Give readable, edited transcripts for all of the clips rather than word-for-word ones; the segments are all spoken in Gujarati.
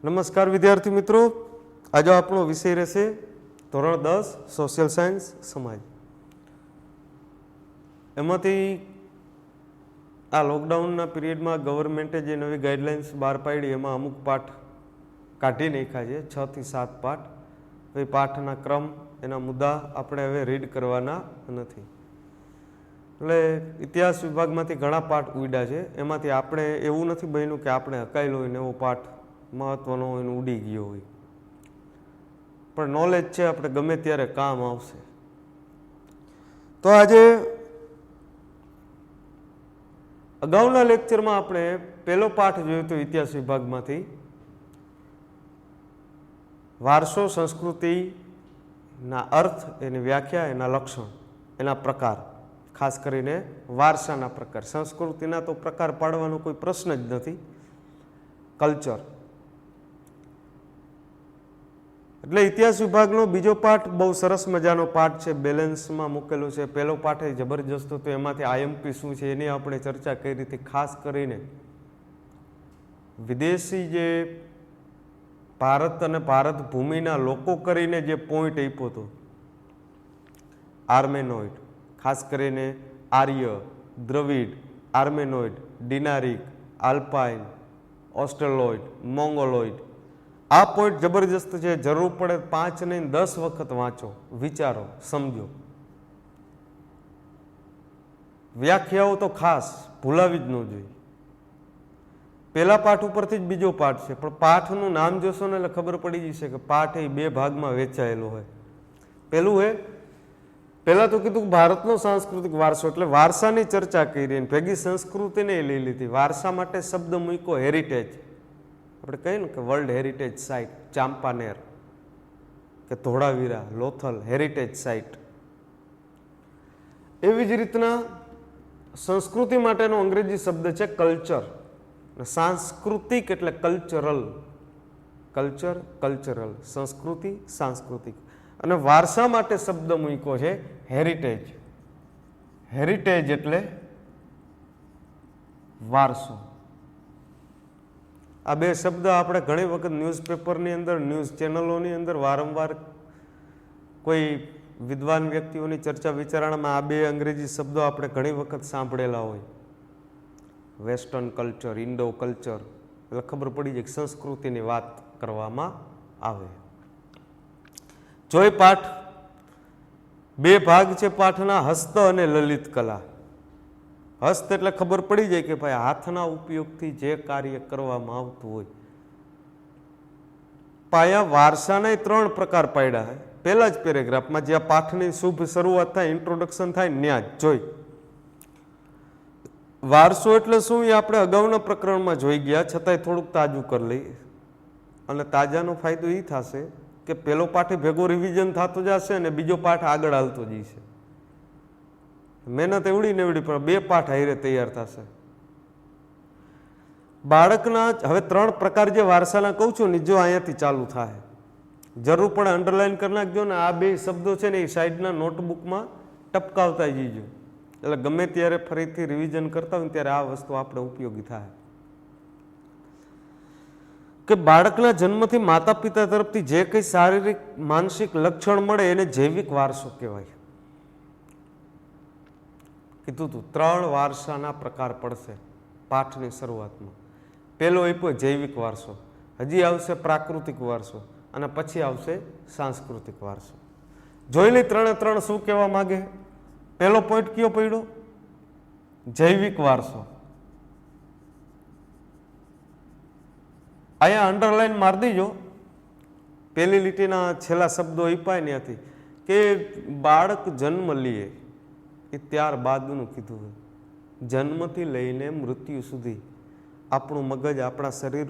નમસ્કાર વિદ્યાર્થી મિત્રો, આજે આપણો વિષય રહેશે ધોરણ 10 સોશિયલ સાયન્સ સમાજ. એમાંથી આ લોકડાઉનના પીરિયડમાં ગવર્મેન્ટે જે નવી ગાઈડલાઇન્સ બહાર પાડી એમાં અમુક પાઠ કાઢી નાખ્યા છે, 6 થી 7 પાઠ. એ પાઠના ક્રમ, એના મુદ્દા આપણે હવે રીડ કરવાના નથી. એટલે ઇતિહાસ વિભાગમાંથી ઘણા પાઠ ઉડ્યા છે, એમાંથી આપણે એવું નથી બન્યું કે આપણે હકાયેલો હોય ને એવો પાઠ મહત્વનો હોય ને ઉડી ગયો હોય, પણ નોલેજ છે, આપણે ગમે ત્યારે કામ આવશે. તો આજે અગાઉના લેક્ચરમાં આપણે પહેલો પાઠ જોયો હતો ઇતિહાસ વિભાગમાંથી, વારસો સંસ્કૃતિના અર્થ, એની વ્યાખ્યા, એના લક્ષણ, એના પ્રકાર. ખાસ કરીને વારસાના પ્રકાર. સંસ્કૃતિના તો પ્રકાર પાડવાનો કોઈ પ્રશ્ન જ નથી. કલ્ચર એટલે ઇતિહાસ વિભાગનો બીજો પાઠ બહુ સરસ મજાનો પાઠ છે, બેલેન્સમાં મૂકેલો છે. પહેલો પાઠ એ જબરજસ્ત હતો, એમાંથી આઈએમપી શું છે એની આપણે ચર્ચા કરી હતી. ખાસ કરીને વિદેશી જે ભારત અને ભારત ભૂમિના લોકો કરીને જે પોઈન્ટ આપ્યો હતો, આર્મેનોઇડ, ખાસ કરીને આર્ય, દ્રવિડ, આર્મેનોઇડ, ડિનારિક, આલ્પાઇન, ઓસ્ટ્રેલોઇડ, મોંગોલોઇડ. આ પોઈન્ટ જબરજસ્ત છે. જરૂર પડે 5 નહીં 10 વખત વાંચો, વિચારો, સમજો. વ્યાખ્યાઓ તો ખાસ ભૂલાવી જ ન જોઈએ. પહેલા પાઠ ઉપરથી જ બીજો પાઠ છે, પણ પાઠનું નામ જોશો ને એટલે ખબર પડી જશે કે પાઠ એ 2 ભાગમાં વહેંચાયેલો હોય. પહેલા તો કીધું ભારતનો સાંસ્કૃતિક વારસો, એટલે વારસાની ચર્ચા કરી, ભેગી સંસ્કૃતિને લઈ લીધી. વારસા માટે શબ્દ મૂક્યો હેરિટેજ. આપણે કહીએ ને કે વર્લ્ડ હેરિટેજ સાઇટ, ચાંપાનેર કે ધોળાવીરા, લોથલ હેરિટેજ સાઇટ. એવી જ રીતના સંસ્કૃતિ માટેનો અંગ્રેજી શબ્દ છે કલ્ચર. સાંસ્કૃતિક એટલે કલ્ચરલ. કલ્ચર, કલ્ચરલ, સંસ્કૃતિ, સાંસ્કૃતિક. અને વારસા માટે શબ્દ મૂક્યો છે હેરિટેજ. હેરિટેજ એટલે વારસો. આ 2 શબ્દ આપણે ઘણી વખત ન્યૂઝપેપરની અંદર, ન્યૂઝ ચેનલોની અંદર વારંવાર કોઈ વિદ્વાન વ્યક્તિઓની ચર્ચા વિચારણામાં આ 2 અંગ્રેજી શબ્દો આપણે ઘણી વખત સાંભળેલા હોય. વેસ્ટર્ન કલ્ચર, ઇન્ડો કલ્ચર, એટલે ખબર પડી જાય કે સંસ્કૃતિની વાત કરવામાં આવે. જોઈ પાઠ 2 ભાગ છે પાઠના, હસ્ત અને લલિત કલા. હસ્ત એટલે ખબર પડી જાય કે ભાઈ હાથના ઉપયોગથી જે કાર્ય કરવામાં આવતું હોય. પાયા વારસાના 3 પ્રકાર પાડ્યા છે પહેલા જ પેરેગ્રાફમાં. જ્યાં પાઠની શુભ શરૂઆત થાય, ઇન્ટ્રોડક્શન થાય, ન્યા જોઈ. વારસો એટલે શું એ આપણે અગાઉના પ્રકરણમાં જોઈ ગયા, છતાંય થોડુંક તાજું કરી લઈએ. અને તાજાનો ફાયદો એ થશે કે પહેલો પાઠ ભેગો રિવિઝન થતો જશે અને બીજો પાઠ આગળ હાલતો જશે. મહેનત એવડી ને એવડી, પણ 2 પાઠ હારે તૈયાર થશે. બાળકના હવે 3 પ્રકાર જે વારસાના કહું છું ને, જો અહીંયાથી ચાલુ થાય, જરૂર પડે અંડરલાઈન કરી નાખજો ને. આ 2 શબ્દો છે ને એ સાઈડના નોટબુકમાં ટપકાવતા જઈજો, એટલે ગમે ત્યારે ફરીથી રિવિઝન કરતા હોય ત્યારે આ વસ્તુ આપણે ઉપયોગી થાય. કે બાળકના જન્મથી માતા પિતા તરફથી જે કંઈ શારીરિક માનસિક લક્ષણ મળે એને જૈવિક વારસો કહેવાય. કીધું તું 3 વારસાના પ્રકાર પડશે પાઠની શરૂઆતમાં. પહેલો આપ્યો જૈવિક વારસો, હજી આવશે પ્રાકૃતિક વારસો અને પછી આવશે સાંસ્કૃતિક વારસો. જોઈ લઈ 3 શું કહેવા માંગે. પહેલો પોઈન્ટ કયો પડ્યો? જૈવિક વારસો. અહીંયા અંડરલાઈન મારી દીજો, પહેલી લીટીના છેલ્લા શબ્દો આપ્યા ત્યાંથી, કે બાળક જન્મ લે એ ત્યારબાદનું કીધું હોય. જન્મથી લઈને મૃત્યુ સુધી આપણું મગજ, આપણા શરીર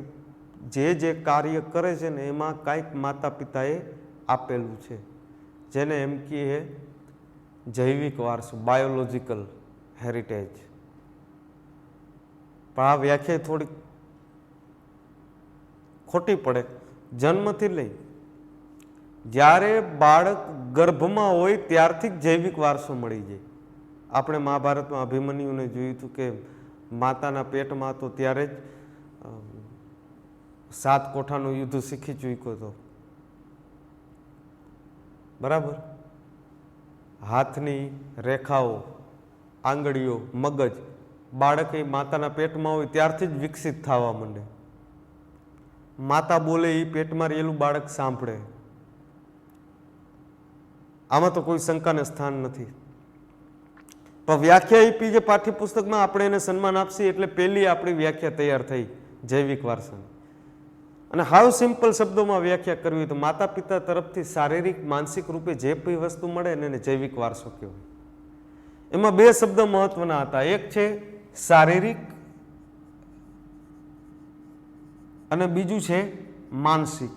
જે કાર્ય કરે છે ને એમાં કાંઈક માતા પિતાએ આપેલું છે, જેને એમ કહીએ જૈવિક વારસો, બાયોલોજિકલ હેરિટેજ. પણ આ વ્યાખ્યા થોડીક ખોટી પડે. જન્મથી લઈ જ્યારે બાળક ગર્ભમાં હોય ત્યારથી જ જૈવિક વારસો મળી જાય. આપણે મહાભારતમાં અભિમન્યુને જોયું હતું કે માતાના પેટમાં હતો ત્યારે જ શરીર, જે જે કાર્ય કરે છે ને એમાં કાંઈક માતા પિતાએ આપેલું છે, જેને એમ કહીએ જૈવિક વારસો, બાયોલોજિકલ હેરિટેજ. પણ આ વ્યાખ્યા થોડીક ખોટી પડે. જન્મથી લઈ જ્યારે બાળક ગર્ભમાં હોય ત્યારથી જ જૈવિક વારસો મળી જાય. આપણે મહાભારતમાં અભિમન્યુને જોયું હતું કે 7 કોઠાનું યુદ્ધ શીખી ચૂક્યો હતો, બરાબર. હાથની રેખાઓ, આંગળીઓ, મગજ બાળક એ માતાના પેટમાં હોય ત્યારથી જ વિકસિત થવા માંડે. માતા બોલે એ પેટમાં રહેલું બાળક સાંભળે. આમાં તો કોઈ શંકાને સ્થાન નથી. પણ વ્યાખ્યા આપી જે પાઠ્યપુસ્તકમાં આપણે એને સન્માન આપશી એટલે પહેલી આપણી વ્યાખ્યા તૈયાર થઈ જૈવિક વારસાની. અને હાવ સિમ્પલ શબ્દોમાં વ્યાખ્યા કરવી તો માતા પિતા તરફથી શારીરિક માનસિક રૂપે જે કોઈ વસ્તુ મળે ને એને જૈવિક વારસો કહેવાય. એમાં 2 શબ્દ મહત્વના હતા. એક છે શારીરિક અને બીજું છે માનસિક.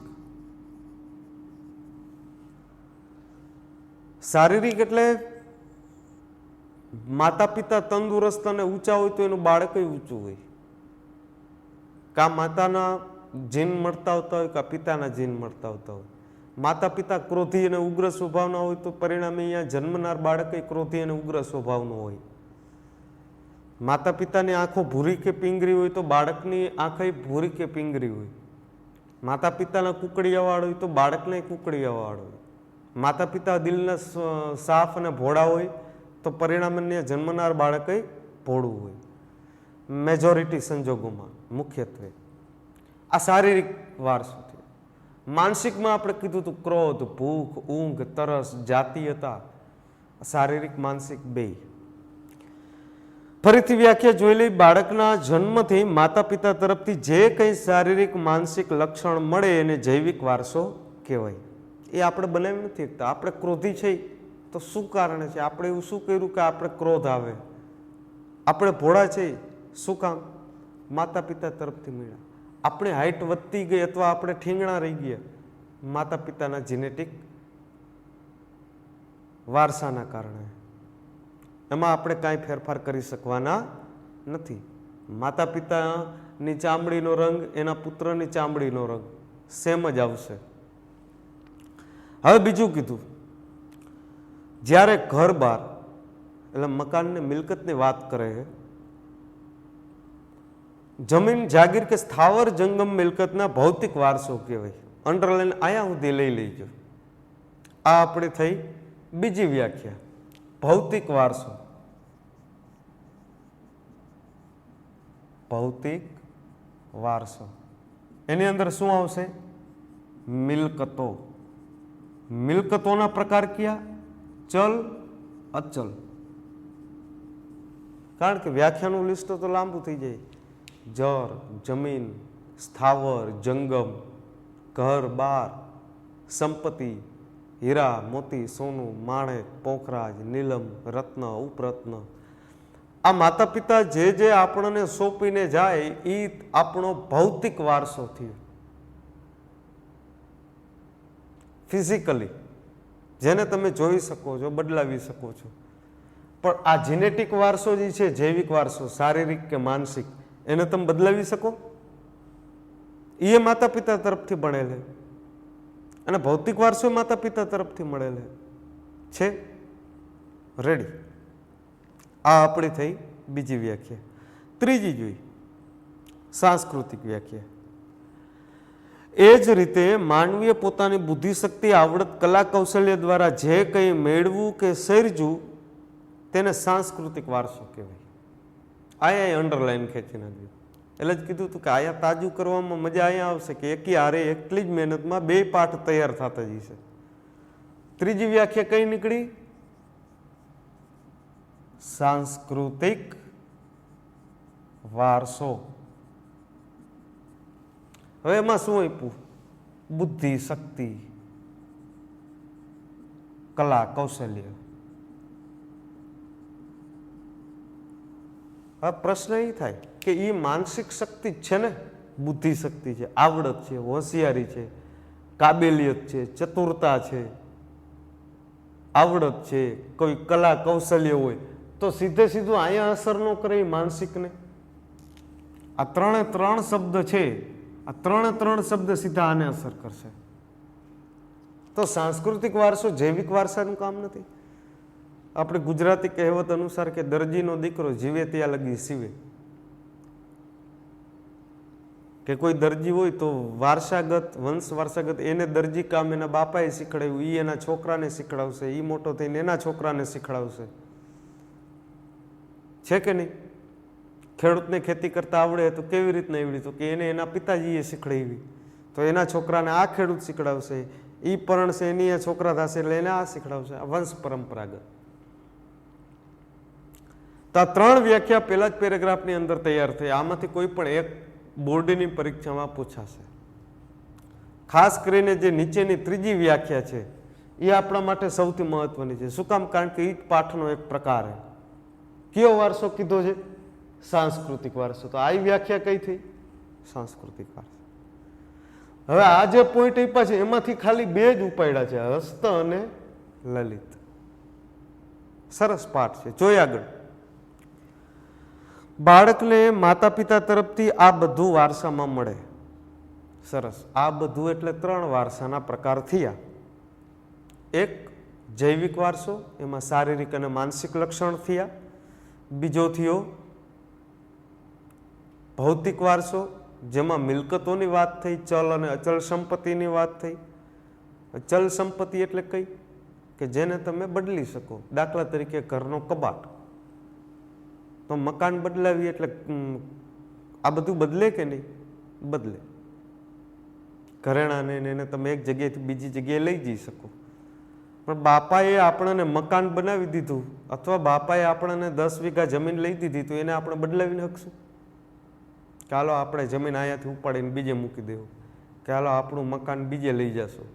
શારીરિક એટલે માતા પિતા તંદુરસ્ત અને ઊંચા હોય તો એનું બાળક ઊંચું હોય. કા માતાના જીન મળતા આવતા હોય કા પિતાના જીન મળતા આવતા હોય. માતા પિતા ક્રોધી અને ઉગ્ર સ્વભાવના હોય તો પરિણામે અહીંયા જન્મનાર બાળક ક્રોધી અને ઉગ્ર સ્વભાવનું હોય. માતા પિતાની આંખો ભૂરી કે પીંગરી હોય તો બાળકની આંખો ભૂરી કે પીંગરી હોય. માતા પિતાના કુકડિયાવાળ હોય તો બાળકને કુકડિયાવાળ હોય. માતા પિતા દિલના સાફ અને ભોળા હોય તો પરિણામે જન્મનાર બાળક ભોળું હોય. મેજોરિટી સંજોગોમાં મુખ્યત્વે આ શારીરિક વારસો છે. માનસિકમાં આપણે કીધું હતું ક્રોધ, ભૂખ, ઊંઘ, તરસ, જાતીયતા, શારીરિક માનસિક બે. ફરીથી વ્યાખ્યા જોઈ લઈ. બાળકના જન્મથી માતા પિતા તરફથી જે કંઈ શારીરિક માનસિક લક્ષણ મળે એને જૈવિક વારસો કહેવાય. એ આપણે બનાવી નથી શકતા. આપણે ક્રોધી છે તો શું કારણે છે? આપણે એવું શું કર્યું કે આપણે ક્રોધ આવે? આપણે ભોળા છે શું કામ? માતા પિતા તરફથી મળ્યા. આપણે હાઈટ વધતી ગઈ અથવા આપણે ઠીંગણા રહી ગયા માતા પિતાના જીનેટિક વારસાના કારણે. એમાં આપણે કાંઈ ફેરફાર કરી શકવાના નથી. માતા પિતાની ચામડીનો રંગ એના પુત્રની ચામડીનો રંગ સેમ જ આવશે. હવે બીજું કીધું, જ્યારે ઘર બાર એટલે મકાનને મિલકતની વાત કરે, જમીન જાગીર કે સ્થાવર જંગમ મિલકતના ભૌતિક વારસો કહેવાય. અંડરલાઈન આયા સુધી લઈ લેજો. આ આપણે થઈ બીજી વ્યાખ્યા, ભૌતિક વારસો. ભૌતિક વારસો એની અંદર શું આવશે? મિલકતો. મિલકતોના પ્રકાર કયા? ચલ, અચલ. કારણ કે વ્યાખ્યાનું લિસ્ટ તો લાંબુ થઈ જાય. જર, જમીન, સ્થાવર, જંગમ, ઘર બાર, સંપત્તિ, હીરા, મોતી, સોનું, માણેક, પોખરાજ, નીલમ, રત્ન, ઉપરત્ન. આ માતા પિતા જે આપણને સોંપીને જાય એ આપણો ભૌતિક વારસો થયો. ફિઝિકલી જેને તમે જોઈ શકો છો, બદલાવી શકો છો. પણ આ જીનેટિક વારસો જે છે, જૈવિક વારસો, શારીરિક કે માનસિક, એને તમે બદલાવી શકો? એ માતા પિતા તરફથી મળેલ અને ભૌતિક વારસો માતા પિતા તરફથી મળેલ છે. રેડી. આ આપણી થઈ બીજી વ્યાખ્યા. ત્રીજી જોઈ સાંસ્કૃતિક વ્યાખ્યા. એ જ રીતે માનવીએ પોતાની બુદ્ધિશક્તિ, આવડત, કલા, કૌશલ્ય દ્વારા જે કંઈ મેળવું કે સર્જવું તેને સાંસ્કૃતિક વારસો કહેવાય. આયા અંડરલાઈન ખેંચી નાખ્યું. એટલે જ કીધું હતું કે આયા તાજું કરવામાં મજા અહીંયા આવશે કે એકી હારે એટલી જ મહેનતમાં 2 પાઠ તૈયાર થતા જશે. ત્રીજી વ્યાખ્યા કઈ નીકળી? સાંસ્કૃતિક વારસો. હવે એમાં શું આપ્યું? બુદ્ધિ, શક્તિ, કલા, કૌશલ્ય. હવે પ્રશ્ન એ થાય કે એ માનસિક શક્તિ જ છે ને? બુદ્ધિ શક્તિ છે, આવડત છે, હોશિયારી છે, કાબેલિયત છે, ચતુરતા છે, આવડત છે, કોઈ કલા કૌશલ્ય હોય તો સીધે સીધું અહીંયા અસર ન કરે માનસિકને. આ 3 શબ્દ છે, આ 3 શબ્દ સીધા આને અસર કરશે. તો સાંસ્કૃતિક વારસો જૈવિક વારસાનું કામ નથી. આપણે ગુજરાતી કહેવત અનુસાર કે દરજીનો દીકરો જીવે ત્યાં લગી સીવે. કે કોઈ દરજી હોય તો વારસાગત વંશ વારસાગત એને દરજી કામ એના બાપાએ શીખડાવ્યું, એ એના છોકરાને શીખડાવશે, એ મોટો થઈને એના છોકરાને શીખડાવશે, છે કે નહીં? ખેડૂતને ખેતી કરતા આવડે તો કેવી રીતના આવડી? તો કે એને એના પિતાજીએ શીખડાવી, તો એના છોકરાને આ ખેડૂત શીખડાવશે, એ પરણશે, એની આ છોકરા થશે એટલે એને આ શીખડાવશે. આ વંશ પરંપરાગત. તો આ 3 વ્યાખ્યા પહેલા જ પેરેગ્રાફની અંદર તૈયાર થઈ. આમાંથી કોઈ પણ એક બોર્ડની પરીક્ષામાં પૂછાશે. ખાસ કરીને જે નીચેની ત્રીજી વ્યાખ્યા છે એ આપણા માટે સૌથી મહત્વની છે. શું કામ? કારણ કે એ જ પાઠનો એક પ્રકાર છે. કયો વારસો કીધો છે? સાંસ્કૃતિક વારસો. તો આ વ્યાખ્યા કઈ થઈ? સાંસ્કૃતિક વારસો. હવે આ જે પોઈન્ટ આપ્યા છે એમાંથી ખાલી 2 જ ઉપાડ્યા છે, હસ્ત અને લલિત. સરસ પાઠ છે. જોઈ આગળ. બાળકને માતા પિતા તરફથી આ બધું વારસામાં મળે. સરસ. આ બધું એટલે 3 વારસાના પ્રકાર થયા. એક જૈવિક વારસો, એમાં શારીરિક અને માનસિક લક્ષણ થયા. બીજો થયો ભૌતિક વારસો, જેમાં મિલકતોની વાત થઈ, ચલ અને અચલ સંપત્તિની વાત થઈ. ચલ સંપત્તિ એટલે કઈ? કે જેને તમે બદલી શકો. દાખલા તરીકે ઘરનો કબાટ, તો મકાન બદલાવી એટલે આ બધું બદલે કે નહીં? બદલે. ઘરેણાને એને તમે એક જગ્યાએથી બીજી જગ્યાએ લઈ જઈ શકો. પણ બાપાએ આપણને મકાન બનાવી દીધું અથવા બાપાએ આપણને 10 વીઘા જમીન લઈ દીધી, તો એને આપણે બદલાવી શકશું? ચાલો આપણે જમીન અહીંયાથી ઉપાડીને બીજે મૂકી દેવું, કે હાલો આપણું મકાન બીજે લઈ જશો.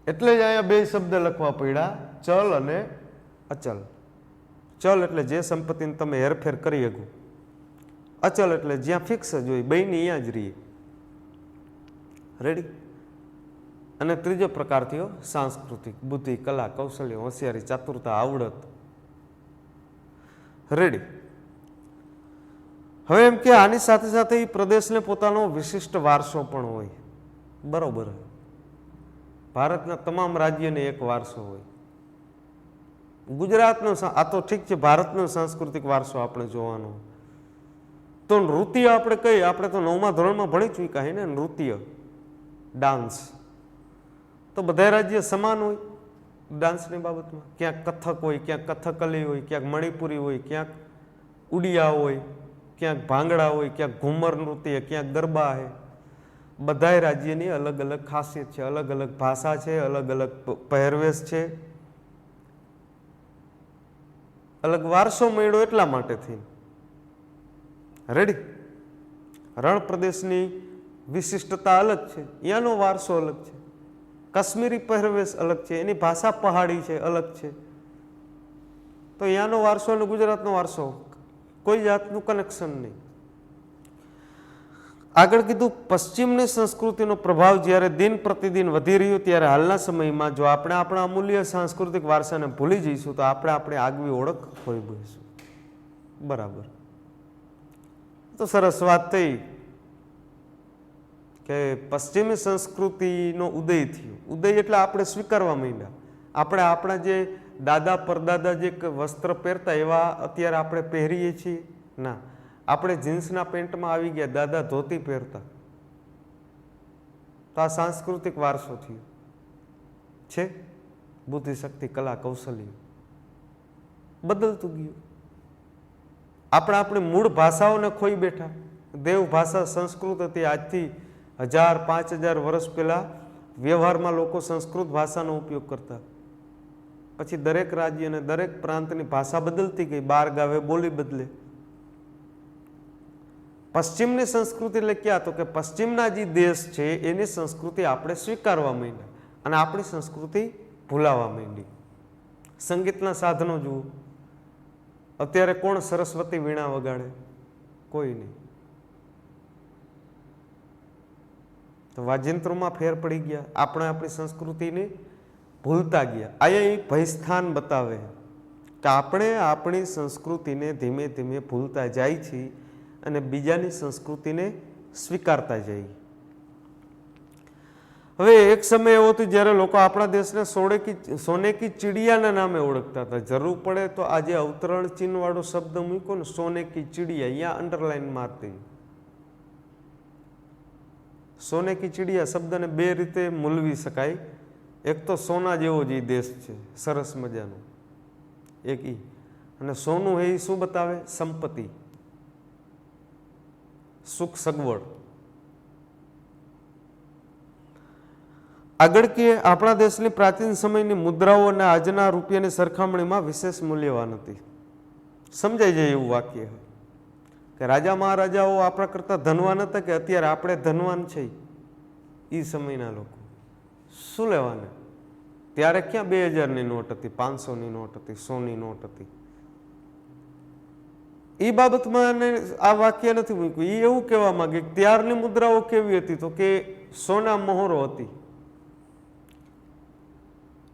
એટલે જ અહીંયા 2 શબ્દ લખવા પડ્યા, ચલ અને અચલ. ચલ એટલે જે સંપત્તિને તમે હેરફેર કરી શકો. અચલ એટલે જ્યાં ફિક્સ જ હોય, બેયની અહીંયા જ રહીએ. રેડી? અને ત્રીજો પ્રકાર થયો સાંસ્કૃતિક. બુદ્ધિ, કલા, કૌશલ્ય, હોશિયારી, ચાતુરતા, આવડત. રેડી? હવે એમ કે આની સાથે સાથે એ પ્રદેશને પોતાનો વિશિષ્ટ વારસો પણ હોય. બરોબર. ભારતના તમામ રાજ્યને એક વારસો હોય. ગુજરાતનો આ તો ઠીક છે, ભારતનો સાંસ્કૃતિક વારસો આપણે જોવાનો. તો નૃત્ય આપણે કહીએ, આપણે તો 9મા ધોરણમાં ભણી ચૂક્યા ને નૃત્ય, ડાન્સ. તો બધા રાજ્ય સમાન હોય ડાન્સની બાબતમાં. ક્યાંક કથક હોય, ક્યાંક કથકલી હોય, ક્યાંક મણિપુરી હોય, ક્યાંક ઉડિયા હોય, ક્યાંક ભાંગડા હોય, ક્યાંક ઘુમર નૃત્ય, ક્યાંક ગરબા છે. બધાય રાજ્યની અલગ અલગ ખાસિયત છે, અલગ અલગ ભાષા છે, અલગ અલગ પહેરવેશ છે, અલગ વારસો મળ્યો એટલા માટે થઈ. રેડી? રણ પ્રદેશની વિશિષ્ટતા અલગ છે, ત્યાંનો વારસો અલગ છે. કાશ્મીરી પહેરવેશ અલગ છે, એની ભાષા પહાડી છે, અલગ છે. તો ત્યાંનો વારસો અને ગુજરાતનો વારસો કોઈ જાતનું કનેક્શન નહીં. આગળ કીધું પશ્ચિમની સંસ્કૃતિનો પ્રભાવ જ્યારે દિન પ્રતિદિન વધી રહ્યો, ત્યારે હાલના સમયમાં જો આપણે આપણા અમૂલ્ય સાંસ્કૃતિક વારસાને ભૂલી જઈશું તો આપણે આપણી આગવી ઓળખ ખોઈ બેસીશું. બરાબર. તો સરસ વાત થઈ કે પશ્ચિમી સંસ્કૃતિનો ઉદય થયો. ઉદય એટલે આપણે સ્વીકારવા માંડ્યા. આપણે આપણા જે દાદા પરદાદા જે વસ્ત્ર પહેરતા એવા અત્યારે આપણે પહેરીએ છીએ ના. આપણે જીન્સના પેન્ટમાં આવી ગયા, દાદા ધોતી પહેરતા. તો આ સાંસ્કૃતિક વારસો થયો છે. બુદ્ધિશક્તિ, કલા, કૌશલ્ય બદલતું ગયું. આપણે આપણી મૂળ ભાષાઓને ખોઈ બેઠા. દેવ ભાષા સંસ્કૃત હતી. આજથી 1000-5000 વર્ષ પહેલા વ્યવહારમાં લોકો સંસ્કૃત ભાષાનો ઉપયોગ કરતા. પછી દરેક રાજ્ય અને દરેક પ્રાંતની ભાષા બદલતી ગઈ, 12 ગાવે બોલી બદલે. પશ્ચિમની સંસ્કૃતિ એટલે ક્યાં? તો કે પશ્ચિમના જે દેશ છે એની સંસ્કૃતિ આપણે સ્વીકારવા માંડ્યા અને આપણી સંસ્કૃતિ ભૂલાવા માંડી. સંગીતના સાધનો જુઓ. અત્યારે કોણ સરસ્વતી વીણા વગાડે? કોઈ નહીં. તો વાજિંત્રોમાં ફેર પડી ગયા. આપણે આપણી સંસ્કૃતિને ભૂલતા ગયા. અહીંયા ભયસ્થાન બતાવે કે આપણે આપણી સંસ્કૃતિને ધીમે ધીમે ભૂલતા જાય છીએ અને બીજાની સંસ્કૃતિને સ્વીકારતા જઈએ. હવે એક સમય એવો હતો જ્યારે લોકો આપણા દેશને સોને કી ચિડિયાના નામે ઓળખતા હતા. જરૂર પડે તો આજે અવતરણ ચિહ્ન વાળો શબ્દ મૂકો ને, સોને કી ચિડિયા, અહીંયા અંડરલાઈન મારતી. સોને કી ચીડિયા શબ્દને બે રીતે મૂલવી શકાય. એક તો સોના જેવો જ દેશ છે, સરસ મજાનો, એક ઈ. અને સોનું એ શું બતાવે? સંપત્તિ, સુખ સગવડ. આગળ કે આપણા દેશની પ્રાચીન સમયની મુદ્રાઓ અને આજના રૂપિયાની સરખામણીમાં વિશેષ મૂલ્યવાન હતી. સમજાઈ જાય એવું વાક્ય કે રાજા મહારાજાઓ આપણા કરતા ધનવાન હતા કે અત્યારે આપણે ધનવાન છે એ સમયના લોકો? શું લેવાના? ત્યારે ક્યાં 2000ની નોટ હતી, 500ની નોટ હતી, 100ની નોટ હતી? એ બાબતમાં આ વાક્ય નથી મૂક્યું. એ એવું કહેવા માંગે કે ત્યારની મુદ્રાઓ કેવી હતી? તો કે સોના મોહરો હતી.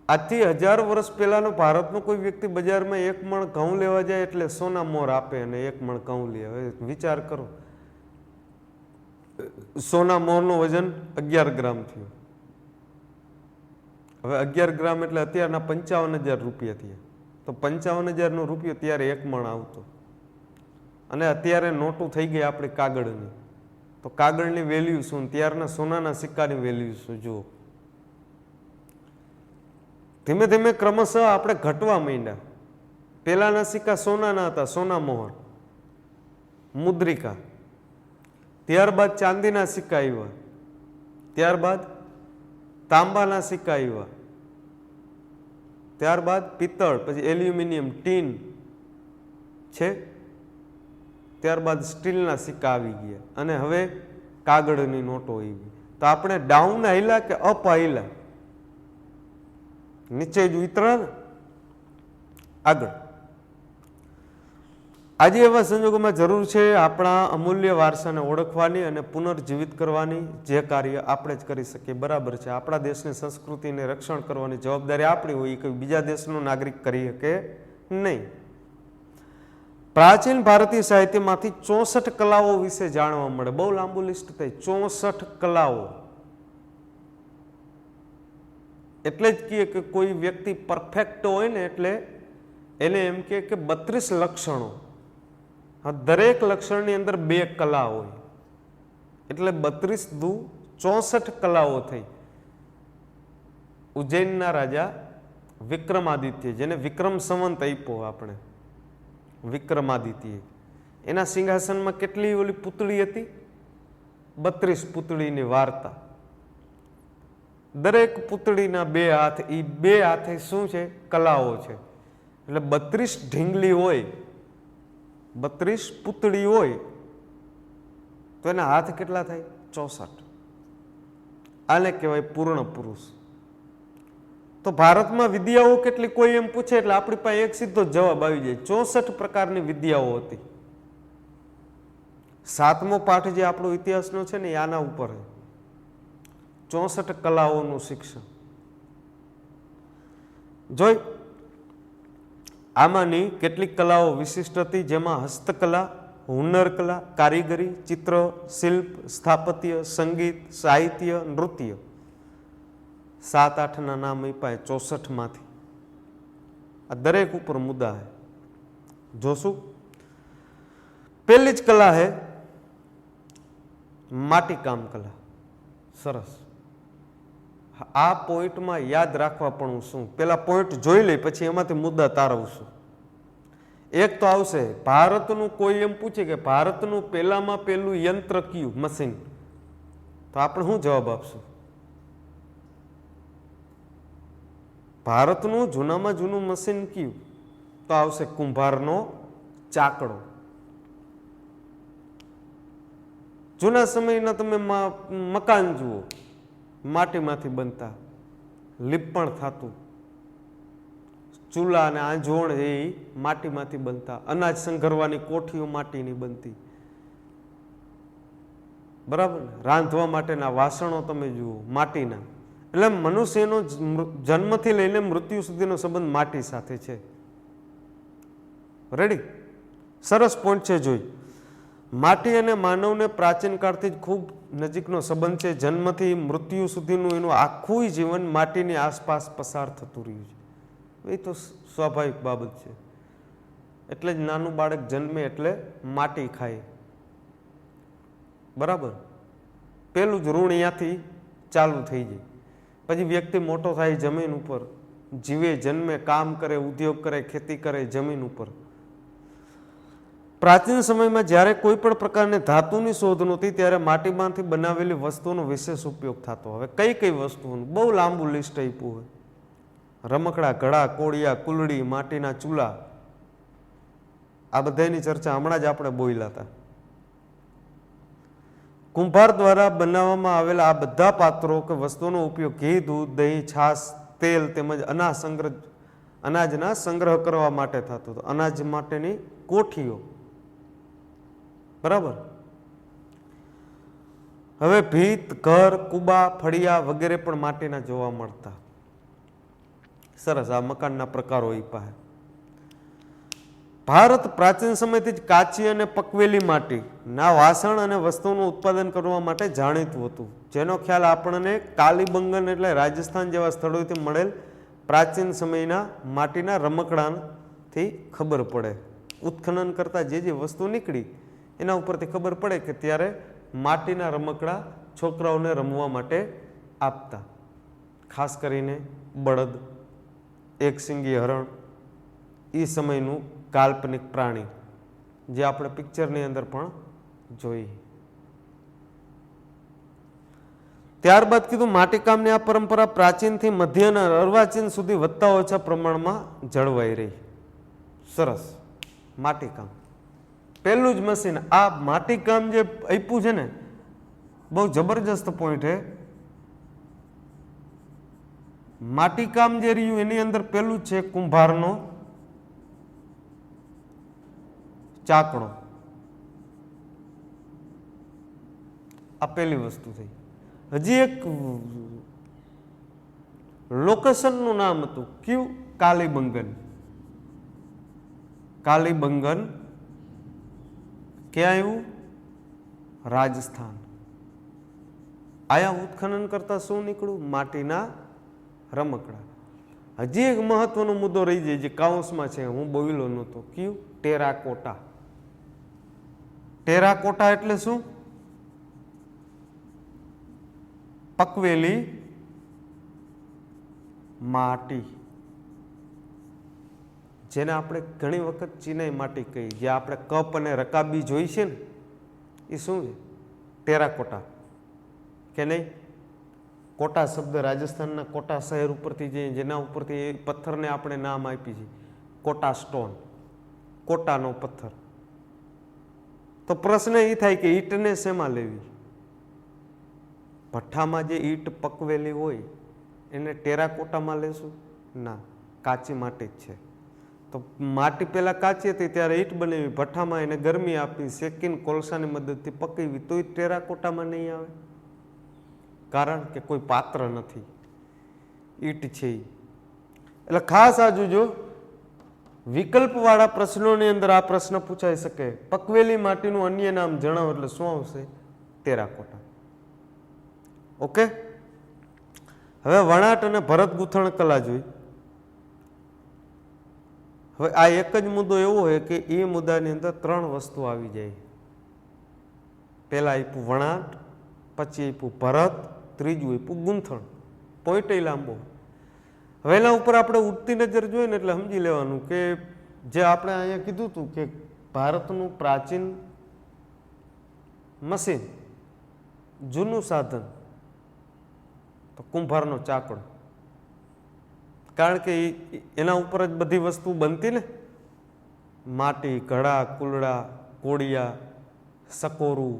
આજથી 1000 વર્ષ પહેલાનો ભારતનો કોઈ વ્યક્તિ બજારમાં 1 મણ ઘઉં લેવા જાય એટલે સોના મોહર આપે અને 1 મણ ઘઉં લે. હવે વિચાર કરો, સોના મોહરનું વજન 11 ગ્રામ થયું. હવે 11 ગ્રામ એટલે અત્યારના 55,000 રૂપિયા થયા. તો 55,000નો રૂપિયો ત્યારે 1 મણ આવતો. અને અત્યારે નોટું થઈ ગઈ આપણી કાગળની. તો કાગળની વેલ્યુ શું, ત્યારના સોનાના સિક્કાની વેલ્યુ શું? જુઓ, ધીમે ધીમે ક્રમશઃ આપણે ઘટવા માંડ્યા. પહેલાના સિક્કા સોનાના હતા, સોના મોહર, મુદ્રિકા. ત્યારબાદ ચાંદીના સિક્કા આવ્યા, ત્યારબાદ તાંબાના સિક્કા આવ્યા, ત્યારબાદ પિત્તળ, પછી એલ્યુમિનિયમ, ટીન છે, ત્યારબાદ સ્ટીલના સિક્કા આવી ગયા અને હવે કાગળની નોટો આવી. તો આપણે ડાઉન હાલ્યા કે અપ હાલ્યા? નીચે જ ઉતરા ને. આગળ આજે એવા સંજોગોમાં જરૂર છે આપણા અમૂલ્ય વારસાને ઓળખવાની અને પુનર્જીવિત કરવાની. જે કાર્ય આપણે જ કરી શકીએ. બરાબર છે, આપણા દેશની સંસ્કૃતિને રક્ષણ કરવાની જવાબદારી આપણી હોય, કોઈ બીજા દેશનો નાગરિક કરી શકે નહીં. પ્રાચીન ભારતીય સાહિત્યમાંથી 64 કલાઓ વિશે જાણવા મળે. બહુ લાંબુ લિસ્ટ થાય, 64 કલાઓ. એટલે જ કહીએ કે કોઈ વ્યક્તિ પરફેક્ટ હોય ને એટલે એને એમ કે 32 લક્ષણો. દરેક લક્ષણની અંદર 2 કલા હોય એટલે 32 દુ 64 કલાઓ થઈ. ઉજ્જૈનના રાજા વિક્રમાદિત્ય, જેને વિક્રમ સંવંત આપ્યો આપણે, વિક્રમાદિત્ય, એના સિંહાસનમાં કેટલી ઓલી પૂતળી હતી? 32 પૂતળીની વાર્તા. દરેક પૂતળીના 2 હાથ, એ 2 હાથે શું છે? કલાઓ છે. એટલે 32 ઢીંગલી હોય, 32 પૂતળી હોય તો એના હાથ કેટલા થાય? 64. આને કહેવાય પૂર્ણ પુરુષ. તો ભારતમાં વિદ્યાઓ કેટલી? કોઈ એમ પૂછે એટલે આપણી પાસે એક સીધો જવાબ આવી જાય. 64 પ્રકારની વિદ્યાઓ હતી. 7મો પાઠ જે આપણો ઇતિહાસનો છે ને આના ઉપર 64 કલાઓનું શિક્ષણ. જોઈ, આમાંની કેટલીક કલાઓ વિશિષ્ટ હતી, જેમાં હસ્તકલા, હુનરકલા, કારીગરી, ચિત્ર, શિલ્પ, સ્થાપત્ય, સંગીત, સાહિત્ય, નૃત્ય. 7-8ના નામ આપ્યા 64 માંથી. આ દરેક ઉપર મુદ્દા है. જોશું. પહેલી જ કલા है માટીકામ કલા. સરસ. આ પોઈન્ટમાં યાદ રાખવા પણ શું, પેલા પોઈન્ટ જોઈ લઈ પછી એમાંથી મુદ્દા તારવશું. એક તો આવશે ભારતનું, કોઈ એમ પૂછે કે ભારતનું પહેલામાં પહેલું યંત્ર કયું, મશીન, તો આપણે શું જવાબ આપશું? ભારતનું જૂનામાં જૂનું મશીન કયું? તો આવશે કુંભારનો ચાકડો. જૂના સમયના તમે મકાન જુઓ, માટીમાંથી બનતા, લીપણ થતું, ચૂલા અને આંજોણ એ માટીમાંથી બનતા, અનાજ સંઘરવાની કોઠીઓ માટીની બનતી. બરાબર ને? રાંધવા માટેના વાસણો તમે જુઓ માટીના. એટલે મનુષ્યનો જન્મથી લઈને મૃત્યુ સુધીનો સંબંધ માટી સાથે છે. રેડી? સરસ પોઈન્ટ છે. જોઈ, માટી અને માનવને પ્રાચીન કાળથી જ ખૂબ નજીકનો સંબંધ છે. જન્મથી મૃત્યુ સુધીનું એનું આખું જીવન માટીની આસપાસ પસાર થતું રહ્યું છે. એ તો સ્વાભાવિક બાબત છે. એટલે જ નાનું બાળક જન્મે એટલે માટી ખાય. બરાબર? પેલું જ ઋણ અહીંયાથી ચાલુ થઈ જાય. પછી વ્યક્તિ મોટો થાય જમીન ઉપર, જીવે જન્મે, કામ કરે, ઉદ્યોગ કરે, ખેતી કરે જમીન ઉપર. પ્રાચીન સમયમાં જ્યારે કોઈ પણ પ્રકારની ધાતુની શોધ નહોતી ત્યારે માટીમાંથી બનાવેલી વસ્તુઓનો વિશેષ ઉપયોગ થતો. હવે કઈ કઈ વસ્તુઓનું બહુ લાંબુ લિસ્ટ આપ્યું હોય. રમકડા, ઘડા, કોળિયા, કુલડી, માટીના ચૂલા, આ બધાની ચર્ચા હમણાં જ આપણે બોલ્યા હતા. કુંભાર દ્વારા બનાવવામાં આવેલા આ બધા પાત્રો કે વસ્તુઓનો ઉપયોગ ઘી, દૂધ, દહીં, છાશ, તેલ તેમજ અનાજના સંગ્રહ કરવા માટે થતો હતો. અનાજ માટેની કોઠીઓ, બરાબર. હવે ભીત, ઘર, કુબા, ફળિયા વગેરે પણ માટીના જોવા મળતા. સરસ, આ મકાનના પ્રકારો એ પાસે. ભારત પ્રાચીન સમયથી જ કાચી અને પકવેલી માટીના વાસણ અને વસ્તુઓનું ઉત્પાદન કરવા માટે જાણીતું હતું, જેનો ખ્યાલ આપણને કાલીબંગન એટલે રાજસ્થાન જેવા સ્થળોથી મળેલ પ્રાચીન સમયના માટીના રમકડાથી ખબર પડે. ઉત્ખનન કરતા જે વસ્તુ નીકળી એના ઉપરથી ખબર પડે કે ત્યારે માટીના રમકડા છોકરાઓને રમવા માટે આપતા. ખાસ કરીને બળદ, એક શિંગી હરણ, એ સમયનું કાલ્પનિક પ્રાણી જે આપણે પિક્ચરની અંદર પણ જોઈએ. ત્યારબાદ કીધું માટીકામની આ પરંપરા પ્રાચીનથી મધ્ય અને અર્વાચીન સુધી વધતા ઓછા પ્રમાણમાં જળવાઈ રહી. સરસ, માટીકામ પહેલું જ મશીન. આ માટીકામ જે આપ્યું છે ને, બહુ જબરજસ્ત પોઈન્ટ છે. માટીકામ જે રહ્યું એની અંદર પેલું છે કુંભારનો ચાકડો. આ પહેલી વસ્તુ થઈ. હજી એક લોકેશનનું નામ હતું, કયું? કાલીબંગન. કાલીબંગન ક્યાં આવ્યું? રાજસ્થાન. આયા ઉત્ખનન કરતા શું નીકળ્યું? માટીના રમકડા. હજી એક મહત્વનો મુદ્દો રહી જાય જે કાઉન્સમાં છે, હું બોલ્યો નહોતો. કયું? ટેરાકોટા. ટેરાકોટા એટલે શું? પકવેલી માટી, જેને આપણે ઘણી વખત ચિનાઈ માટી કહીએ. જે આપણે કપ અને રકાબી જોઈ છે ને, એ શું છે? ટેરાકોટા કે નહીં? કોટા શબ્દ રાજસ્થાનના કોટા શહેર ઉપરથી જેના ઉપરથી એ પથ્થરને આપણે નામ આપી છે, કોટા સ્ટોન, કોટાનો પથ્થર. તો પ્રશ્ન એ થાય કે ઈંટને શેમાં લેવી? ભઠ્ઠામાં જે ઈંટ પકવેલી હોય એને ટેરાકોટામાં લેશું? ના, કાચી માટી જ છે. તો માટી પહેલાં કાચી હતી ત્યારે ઈંટ બનાવી, ભઠ્ઠામાં એને ગરમી આપી, શેકીને કોલસાની મદદથી પકવી, તો એ ટેરાકોટામાં નહીં આવે. કારણ કે કોઈ પાત્ર નથી, ઈંટ છે. એટલે ખાસ આ જોજો, વિકલ્પવાળા પ્રશ્નોની અંદર આ પ્રશ્ન પૂછાઈ શકે, પકવેલી માટીનું અન્ય નામ જણાવો, એટલે શું આવશે? ટેરાકોટા. ઓકે. હવે વણાટ અને ભરત ગૂંથણ કલા જોઈ. હવે આ એક જ મુદ્દો એવો હોય કે એ મુદ્દાની અંદર ત્રણ વસ્તુ આવી જાય. પહેલા આપ્યું વણાટ, પછી આપ્યું ભરત, ત્રીજું આપ્યું ગૂંથણ. પોઈન્ટ લાંબો. હવે એના ઉપર આપણે ઉડતી નજર જોઈએ ને એટલે સમજી લેવાનું કે જે આપણે અહીંયા કીધું હતું કે ભારતનું પ્રાચીન મશીન, જૂનું સાધન, તો કુંભારનો ચાકડો. કારણ કે એના ઉપર જ બધી વસ્તુ બનતી ને, માટી, ઘડા, કુલડા, કોડિયા, સકોરું,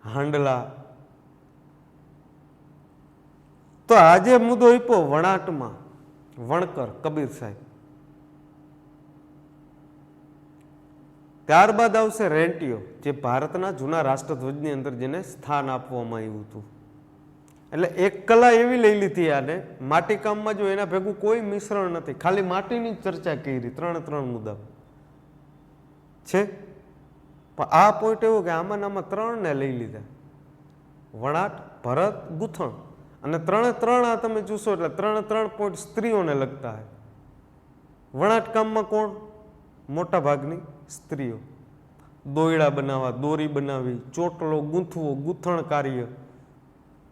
હાંડલા. તો આજે મુદ્દો આપ્યો વણાટમાં, વણકર કબીર સાહેબ. ત્યારબાદ આવશે રેંટિયો, જે ભારતના જૂના રાષ્ટ્રધ્વજની અંદર જેને સ્થાન આપવામાં આવ્યું હતું. એટલે એક કલા એવી લઈ લીધી આને, માટીકામમાં જો એના ભેગું કોઈ મિશ્રણ નથી, ખાલી માટીની જ ચર્ચા કરી, ત્રણ મુદ્દા છે. પણ આ પોઈન્ટ એવો કે આમાં ત્રણને લઈ લીધા, વણાટ, ભરત, ગૂંથણ. અને ત્રણ આ તમે જોશો એટલે ત્રણ પોઈન્ટ સ્ત્રીઓને લગતા હોય. વણાટ કામમાં કોણ? મોટા ભાગની સ્ત્રીઓ. દોયડા બનાવવા, દોરી બનાવવી, ચોટલો ગૂંથવો, ગૂંથણ કાર્ય,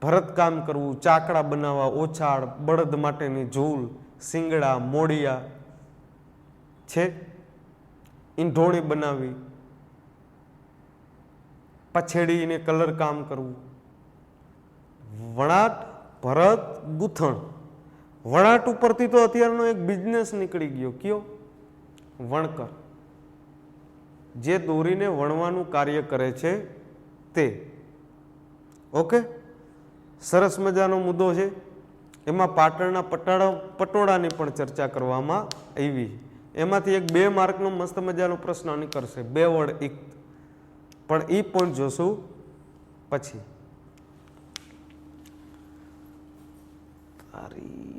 ભરતકામ કરવું, ચાકડા બનાવવા, ઓછાળ, બળદ માટેની ઝૂલ, શિંગડા, મોડિયા છે, ઈંઢોણી બનાવવી, પછેડીને કલર કામ કરવું, વણાટ, ભરત, ગૂંથણ. વણાટ ઉપરથી તો અત્યારનો એક બિઝનેસ નીકળી ગયો. કયો? વણકર. જે દોરીને વણવાનું કાર્ય કરે છે તે. ઓકે, સરસ મજાનો મુદ્દો છે. એમાં પાટણના પટોળાની પણ ચર્ચા કરવામાં આવી. એમાંથી એક 2 માર્કનો મસ્ત મજાનો પ્રશ્ન નીકળશે, 2 વર્ડ એક, પણ એ પોઈન્ટ જોશું પછી.